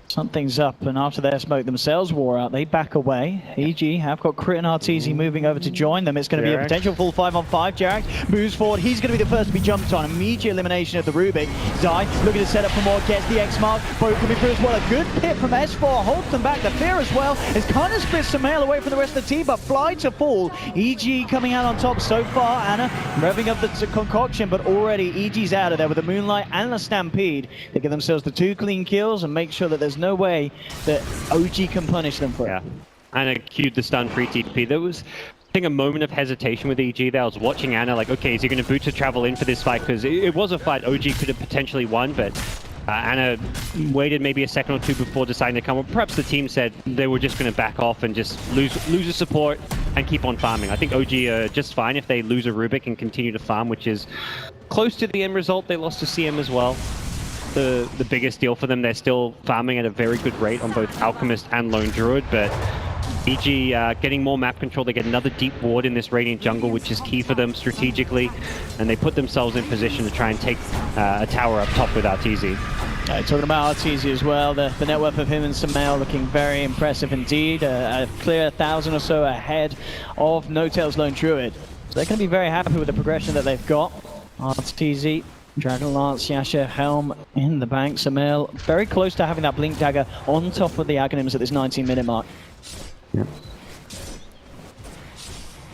something's up, and after their smoke themselves wore out, they back away. EG have got Crit and Arteezy moving over to join them. It's going to be a potential full 5-on-5. Jarek moves forward. He's going to be the first to be jumped on. Immediate elimination of the Rubik. Zai looking to set up for more. Gets the X mark. Both can be through as well. A good pit from S4 holds them back. The Fear as well is kind of splits Sumail away from the rest of the team, but Fly to fall. EG coming out on top so far. Ana revving up the concoction, but already EG's out of there with the Moonlight and the Stampede. They give themselves the 2 clean kills and make sure that there's no way that OG can punish them for it.
Yeah, Ana queued the stun free TP. There was, I think, a moment of hesitation with EG there. I was watching Ana like, okay, is he going to boot to travel in for this fight? Because it was a fight OG could have potentially won, but Ana waited maybe a second or two before deciding to come. Or perhaps the team said they were just going to back off and just lose a support and keep on farming. I think OG are just fine if they lose a Rubik and continue to farm, which is close to the end result. They lost to CM as well. The biggest deal for them. They're still farming at a very good rate on both Alchemist and Lone Druid, but EG getting more map control. They get another deep ward in this Radiant jungle, which is key for them strategically, and they put themselves in position to try and take a tower up top with Arteezy.
Talking about Arteezy as well, the net worth of him and Sumail looking very impressive indeed. A clear 1,000 or so ahead of No-Tail's Lone Druid. So they're going to be very happy with the progression that they've got. Arteezy, Dragon Lance, Yasha, Helm in the bank. Sumail very close to having that Blink Dagger on top of the Aghanims at this 19-minute mark.
Yeah.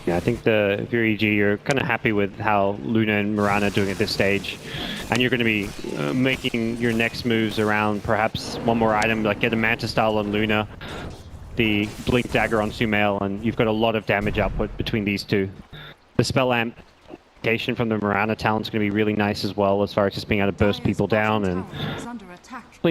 Yeah, I think if you're EG, you're kind of happy with how Luna and Mirana are doing at this stage. And you're going to be making your next moves around perhaps one more item, like get a Manta Style on Luna, the Blink Dagger on Sumail, and you've got a lot of damage output between these two. The Spell Amp from the Mirana talent's going to be really nice as well, as far as just being able to burst people down, and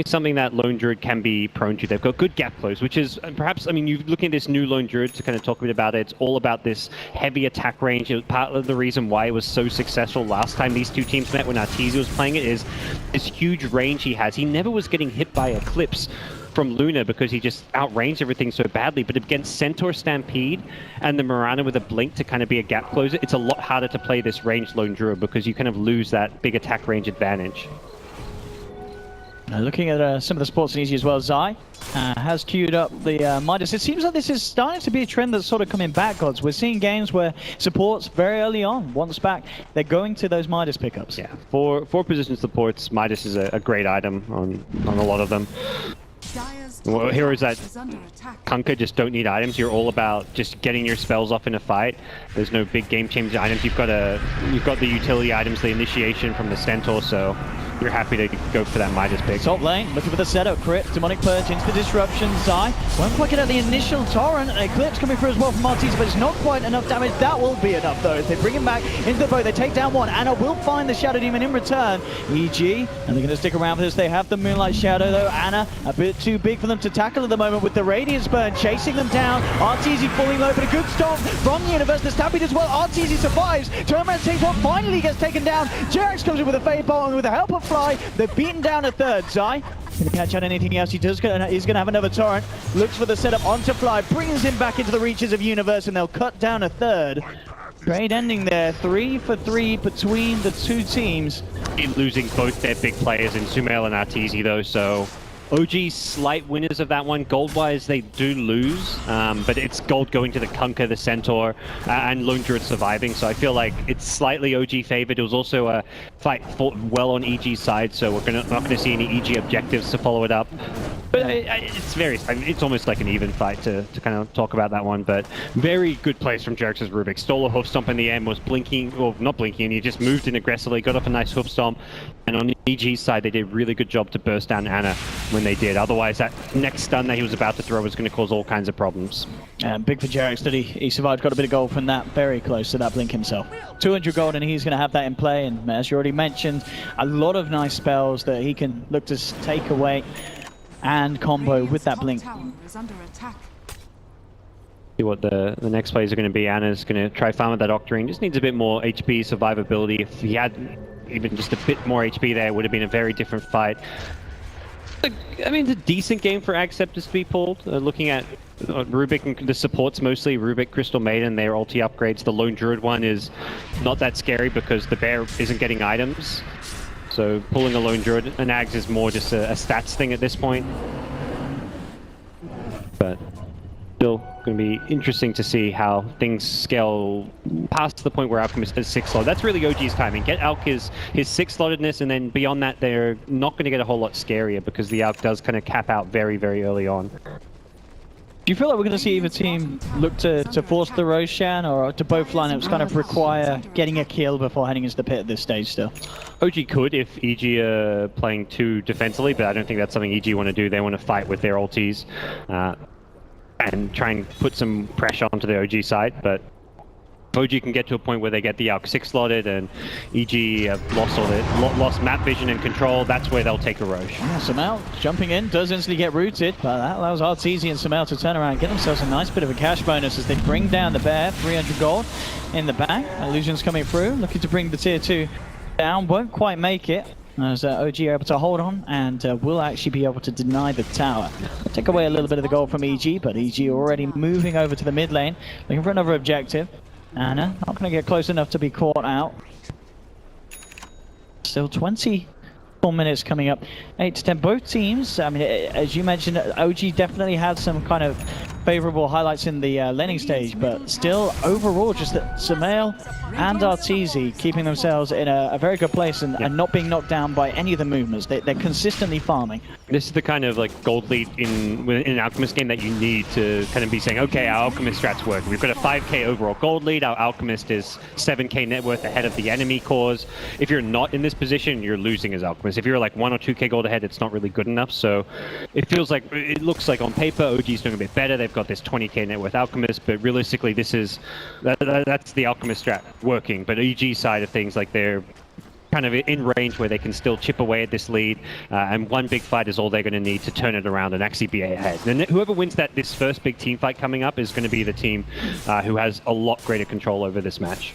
something that Lone Druid can be prone to. They've got good gap close, which is perhaps, I mean, you look at this new Lone Druid to kind of talk a bit about it. It's all about this heavy attack range. It was part of the reason why it was so successful last time these two teams met when Arteezy was playing it, is this huge range he has. He never was getting hit by Eclipse from Luna because he just outranged everything so badly, but against Centaur Stampede and the Mirana with a Blink to kind of be a gap closer, it's a lot harder to play this ranged Lone Druid because you kind of lose that big attack range advantage.
Looking at some of the sports in EG as well, Zai has queued up the Midas. It seems like this is starting to be a trend that's sort of coming back, Gods. We're seeing games where supports very early on, once back, they're going to those Midas pickups.
Yeah, for position supports, Midas is a great item on a lot of them. Well, heroes that conquer just don't need items. You're all about just getting your spells off in a fight. There's no big game-changing items. You've got the utility items, the initiation from the Centaur, so you're happy to go for that Midas pick.
Top lane, looking for the setup, crit, demonic purge into the disruption. Zai won't quite get out the initial torrent. An eclipse coming through as well from Arteezy, but it's not quite enough damage. That will be enough though. As they bring him back into the boat, they take down one. Anna will find the Shadow Demon in return. EG, and they're going to stick around for this. They have the Moonlight Shadow though. Anna, a bit too big for them to tackle at the moment with the Radiance Burn, chasing them down. Arteezy falling low, but a good stomp from the Universe. The Stampede as well. Arteezy survives. Turnaround takes one, finally gets taken down. Jerax comes in with a Fade Bolt, and with the help of Fly, they've beaten down a third. Zai gonna catch out anything else. He's gonna have another torrent. Looks for the setup onto Fly, brings him back into the reaches of Universe, and they'll cut down a third. Great ending there. 3 for 3 between the two teams.
Losing both their big players in Sumail and Arteezy though, so OG slight winners of that one. Gold-wise, they do lose, but it's gold going to the Kunkka, the Centaur, and Lone Druid surviving, so I feel like it's slightly OG favored. It was also a fight fought well on EG's side, so we're not going to see any EG objectives to follow it up. But it's almost like an even fight to kind of talk about that one, but very good plays from Jerax's Rubik. Stole a hoof stomp in the end, was blinking, or not blinking, and he just moved in aggressively, got off a nice hoof stomp, and on EG's side, they did a really good job to burst down Anna when they did. Otherwise, that next stun that he was about to throw was going to cause all kinds of problems.
Big for Jerax that he survived, got a bit of gold from that, very close to that blink himself. 200 gold, and he's going to have that in play, and as you already mentioned, a lot of nice spells that he can look to take away and combo with that blink.
See what the next plays are going to be. Anna's going to try farm with that Octarine. Just needs a bit more HP, survivability. If he had even just a bit more HP there, it would have been a very different fight. I mean, it's a decent game for Acceptors to be pulled. Looking at Rubik and the supports, mostly Rubik, Crystal Maiden, their ulti upgrades. The Lone Druid one is not that scary because the bear isn't getting items. So pulling a Lone Druid and Ags is more just a stats thing at this point. But still going to be interesting to see how things scale past the point where Alchemist is 6 slot. That's really OG's timing. Get Alk his 6 slottedness, and then beyond that they're not going to get a whole lot scarier because the Alk does kind of cap out very, very early on.
Do you feel like we're going to see either team look to force the Roshan, or do both lineups kind of require getting a kill before heading into the pit at this stage still?
OG could if EG are playing too defensively, but I don't think that's something EG want to do. They want to fight with their ultis and try and put some pressure onto the OG side, but OG can get to a point where they get the ALK 6 slotted and EG have lost map vision and control. That's where they'll take a Roche.
Yeah, Sumail jumping in does instantly get rooted, but that allows Arteezy and Sumail to turn around and get themselves a nice bit of a cash bonus as they bring down the bear. 300 gold in the back. Illusion's coming through, looking to bring the tier 2 down. Won't quite make it as OG are able to hold on and will actually be able to deny the tower. Take away a little bit of the gold from EG, but EG already moving over to the mid lane, looking for another objective. Anna not going to get close enough to be caught out. Still 24 minutes coming up. 8 to 10. Both teams, I mean, as you mentioned, OG definitely had some kind of favorable highlights in the laning stage, but still overall just that Sumail and Arteezy keeping themselves in a very good place and not being knocked down by any of the movements. They're consistently farming. This
is the kind of like gold lead in an Alchemist game that you need to kind of be saying, okay, our Alchemist strats work. We've got a 5k overall gold lead. Our Alchemist is 7k net worth ahead of the enemy cores. If you're not in this position, you're losing as Alchemist. If you're like 1 or 2k gold ahead, it's not really good enough. So it looks like on paper, OG's doing a bit better. They've got this 20k net worth Alchemist, but realistically, that's the Alchemist strat working. But EG side of things, like they're kind of in range where they can still chip away at this lead, and one big fight is all they're going to need to turn it around and actually be ahead. And whoever wins this first big team fight coming up is going to be the team who has a lot greater control over this match.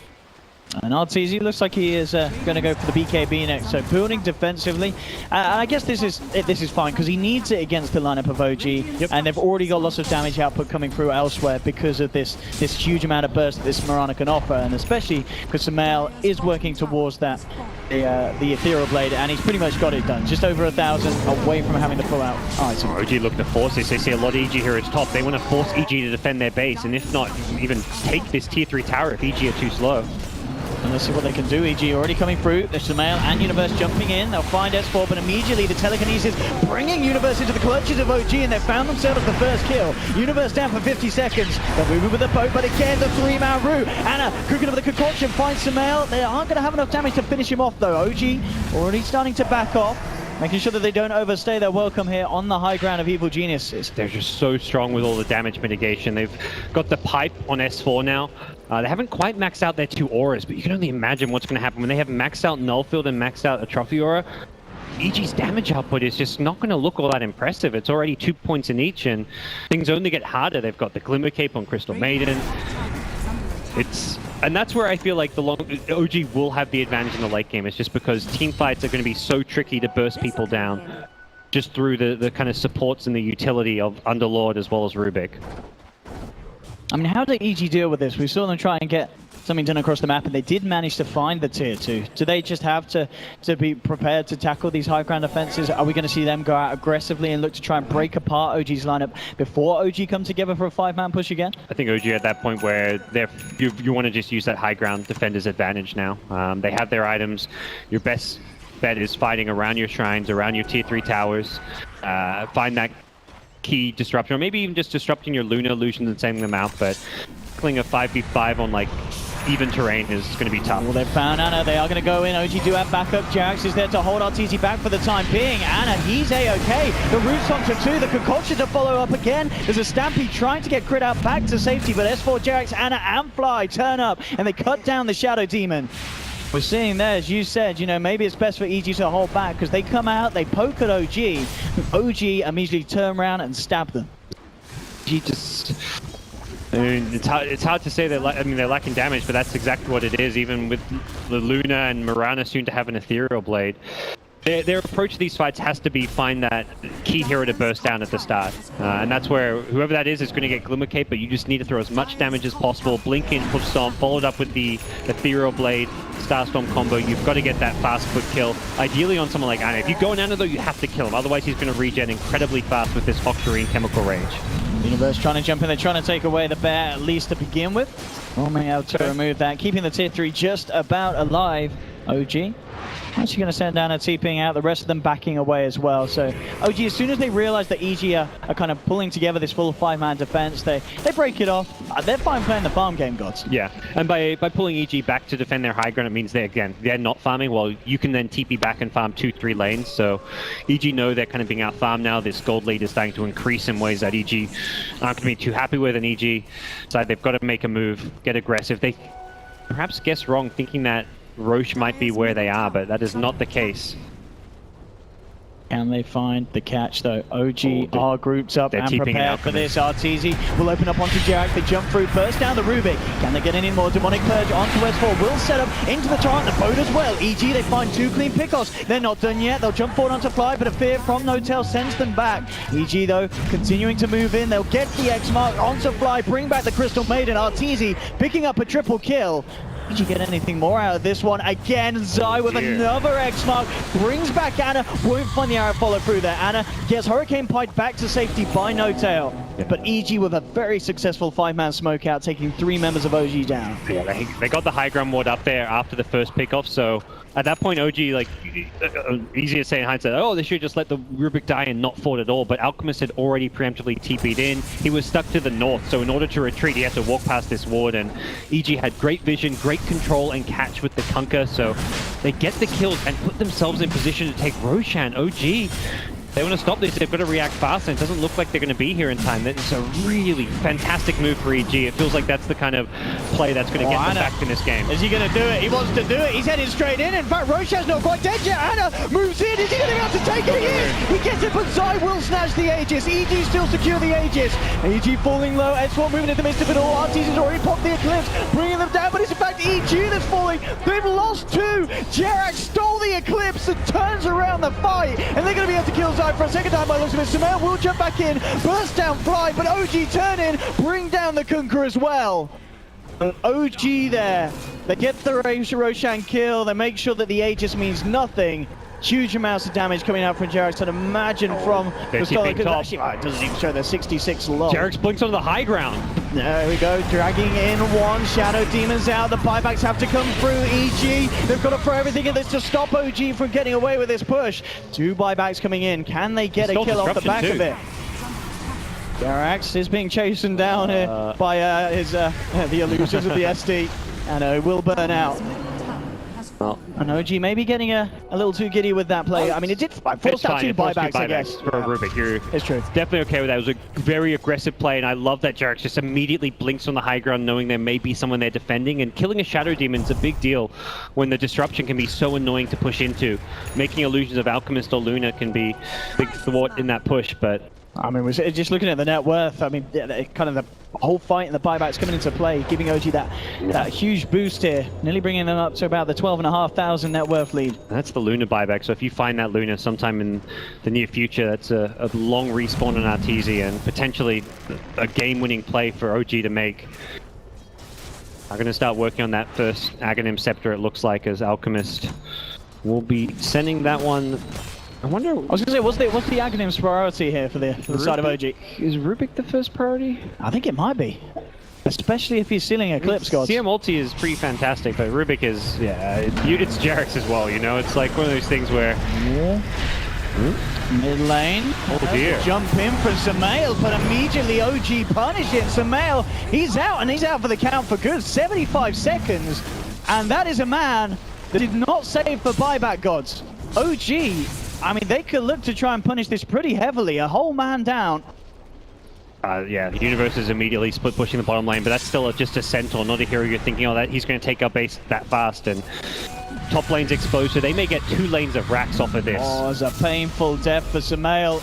And Arteezy looks like he is going to go for the BKB next, so building defensively. And I guess this is fine because he needs it against the lineup of OG, and they've already got lots of damage output coming through elsewhere because of this huge amount of burst that this Mirana can offer, and especially because Sumail is working towards the Ethereal Blade, and he's pretty much got it done. Just over 1,000 away from having to pull out item.
OG look to force this. They see a lot of EG here at top. They want to force EG to defend their base, and if not, even take this tier 3 tower if EG are too slow.
And let's see what they can do. EG already coming through. There's Sumail and Universe jumping in. They'll find S4, but immediately the telekinesis bringing Universe into the clutches of OG, and they found themselves the first kill. Universe down for 50 seconds. They're moving with the boat, but again, the 3-man route. Anna cooking up the concoction, finds Sumail. They aren't going to have enough damage to finish him off, though. OG already starting to back off, making sure that they don't overstay their welcome here on the high ground of Evil Geniuses.
They're just so strong with all the damage mitigation. They've got the pipe on S4 now. They haven't quite maxed out their 2 auras, but you can only imagine what's going to happen when they have maxed out Nullfield and maxed out a Trophy Aura. EG's damage output is just not going to look all that impressive. It's already 2 points in each, and things only get harder. They've got the Glimmer Cape on Crystal Maiden. And that's where I feel like OG will have the advantage in the late game. It's just because team fights are going to be so tricky to burst people down just through the kind of supports and the utility of Underlord as well as Rubik.
I mean, how did EG deal with this? We saw them try and get something done across the map, and they did manage to find the tier 2. Do they just have to be prepared to tackle these high ground offenses? Are we going to see them go out aggressively and look to try and break apart OG's lineup before OG come together for a 5-man push again?
I think OG at that point where you want to just use that high ground defender's advantage now. They have their items. Your best bet is fighting around your shrines, around your tier 3 towers. Find that key disruption, or maybe even just disrupting your Luna illusions and sending them out, but tackling a 5v5 on like even terrain is going to be tough.
Well, they've found Anna. They are going to go in. OG do have backup. Jax is there to hold RTZ back for the time being. Anna, he's A-okay. The root's onto 2. The concoction to follow up again. There's a Stampede trying to get Crit out back to safety, but S4, Jax, Anna, and Fly turn up, and they cut down the Shadow Demon. We're seeing there, as you said, you know, maybe it's best for EG to hold back, because they come out, they poke at OG. OG immediately turn around and stab them.
EG just... I mean, it's hard to say that. I mean, they're lacking damage, but that's exactly what it is. Even with the Luna and Mirana soon to have an Ethereal Blade, their approach to these fights has to be find that key hero to burst down at the start, and that's where whoever that is going to get Glimmer Cape. But you just need to throw as much damage as possible. Blink in, push Storm, followed up with the Ethereal Blade, Starstorm combo. You've got to get that fast quick kill. Ideally on someone like Anna. If you go on Anna though, you have to kill him. Otherwise, he's going to regen incredibly fast with this Octarine Chemical Rage.
Universe trying to jump in, they're trying to take away the bear at least to begin with. Roaming out to remove that, keeping the tier 3 just about alive. OG actually going to send down a TPing out, the rest of them backing away as well. So OG, as soon as they realize that EG are kind of pulling together this full 5-man defense, they break it off. They're fine playing the farm game, gods.
Yeah, and by pulling EG back to defend their high ground, it means they're not farming. Well, you can then TP back and farm 2-3 lanes. So EG know they're kind of being out farmed now. This gold lead is starting to increase in ways that EG aren't going to be too happy with, and EG decide they've got to make a move, get aggressive. They perhaps guessed wrong, thinking that Roche might be where they are, but that is not the case.
Can they find the catch though? OG are grouped up and prepared for this. RTZ will open up onto Jarek. They jump through, burst down the Rubik. Can they get any more? Demonic Purge onto S4. Will set up into the Torrent, the boat as well. EG, they find 2 clean pickoffs. They're not done yet. They'll jump forward onto Fly, but a fear from Notel sends them back. EG though, continuing to move in. They'll get the X mark onto Fly, bring back the Crystal Maiden. RTZ picking up a triple kill. Did you get anything more out of this one? Again, Zai with another X mark, brings back Anna, won't find the arrow follow through there. Anna gets Hurricane Pike back to safety by No Tail. But EG with a very successful 5-man smoke out, taking 3 members of OG down.
Yeah, they got the high ground ward up there after the first pickoff, so at that point OG, like, easy to say in hindsight, oh, they should just let the Rubik die and not fought at all, but Alchemist had already preemptively TP'd in. He was stuck to the north, so in order to retreat, he had to walk past this ward, and EG had great vision, great control and catch with the Kunkka, so they get the kills and put themselves in position to take Roshan. OG, they want to stop this, they've got to react fast, and it doesn't look like they're going to be here in time. It's a really fantastic move for EG. It feels like that's the kind of play that's going to get them back in this game.
Is he going to do it? He wants to do it. He's heading straight in. In fact, Roshan's not quite dead yet. Anna moves in. Is he going to be able to take it? He is. He gets it, but Zai will snatch the Aegis. EG still secure the Aegis. EG falling low. S4 moving in the midst of it all. RTZ has already popped the Eclipse, bringing them down, but it's in fact EG that's falling. They've lost 2. Jarak stole the Eclipse and turns around the fight, and they're going to be able to kill Zai for a second time by looks of it. Sumail will jump back in, burst down Fly, but OG turn in, bring down the Kunkka as well. And OG there, they get the Roshan kill, they make sure that the Aegis means nothing. Huge amounts of damage coming out from Jarek's. I'd imagine from the Scholar, because actually, it doesn't even show the 66 low.
Jarek's blinks on the high ground.
There we go, dragging in one. Shadow Demons out. The buybacks have to come through. EG, they've got to throw everything in this to stop OG from getting away with this push. 2 buybacks coming in. Can they get a kill off the back of it? Jarax is being chastened down here by the illusions of the SD, and it will burn out.
Well,
and OG maybe getting a little too giddy with that play. I mean, it did force out 2 buybacks, I guess.
For Rubik,
it's true.
Definitely okay with that. It was a very aggressive play, and I love that Jarex just immediately blinks on the high ground, knowing there may be someone there defending. And killing a Shadow Demon is a big deal when the disruption can be so annoying to push into. Making illusions of Alchemist or Luna can be a big thwart in that push, but
I mean, we're just looking at the net worth. I mean, kind of the whole fight and the buybacks coming into play, giving OG that huge boost here, nearly bringing them up to about the 12,500 net worth lead.
That's the Luna buyback, so if you find that Luna sometime in the near future, that's a long respawn on Arteezy and potentially a game-winning play for OG to make. I'm going to start working on that first Aghanim Scepter, it looks like, as Alchemist will be sending that one. I wonder. I
was going to say, what's the Aghanim's priority here for the side of OG?
Is Rubik the first priority?
I think it might be. Especially if he's stealing Eclipse Gods.
CM ulti is pretty fantastic, but Rubik is, yeah, it's Jarex as well, you know? It's like one of those things where...
Mid lane.
Oh dear.
Jump in for Samael, but immediately OG punish it. Samael, he's out, and he's out for the count for good. 75 seconds. And that is a man that did not save for buyback gods. OG, I mean, they could look to try and punish this pretty heavily. A whole man down.
Yeah, the Universe is immediately split pushing the bottom lane, but that's still just a Centaur, not a hero you're thinking, oh, that he's going to take our base that fast, and top lane's exposed, so they may get 2 lanes of racks off of this.
Oh, it's a painful death for Samael.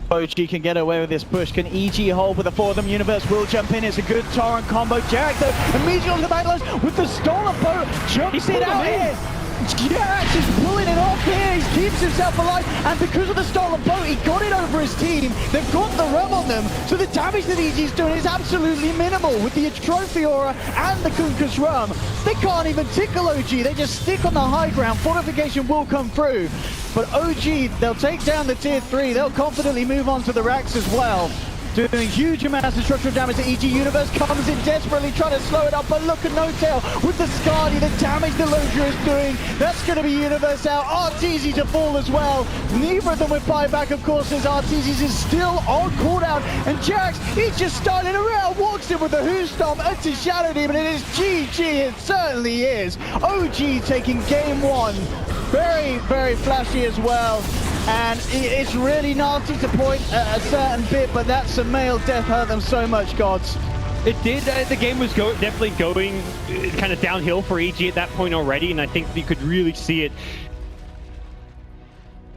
OG can get away with this push. Can EG hold with the 4 of them? Universe will jump in. It's a good torrent combo. Jarek, though, immediately on the backlines with the stolen boat. Jumps it out here. Jarax is pulling it off here, he keeps himself alive, and because of the stolen boat, he got it over his team. They've got the realm on them, so the damage that EG's doing is absolutely minimal. With the Trophy Aura and the Kunkus Rum, they can't even tickle OG, they just stick on the high ground. Fortification will come through, but OG, they'll take down the tier 3, they'll confidently move on to the racks as well. Doing huge amounts of structural damage to EG. Universe comes in desperately trying to slow it up, but look at No Tail with the Scardy, the damage the Lodra is doing. That's going to be Universe out. Arteezy to fall as well. Neither of them with buyback, of course, as Arteezy is still on cooldown. And Jax, he's just starting around, walks in with the Who Stomp into Shadow Demon. It is GG, it certainly is. OG taking game 1. Very, very flashy as well. And it's really nasty to point at a certain bit, but that Samael death hurt them so much, gods.
It did. The game was definitely going kind of downhill for EG at that point already, and I think you could really see it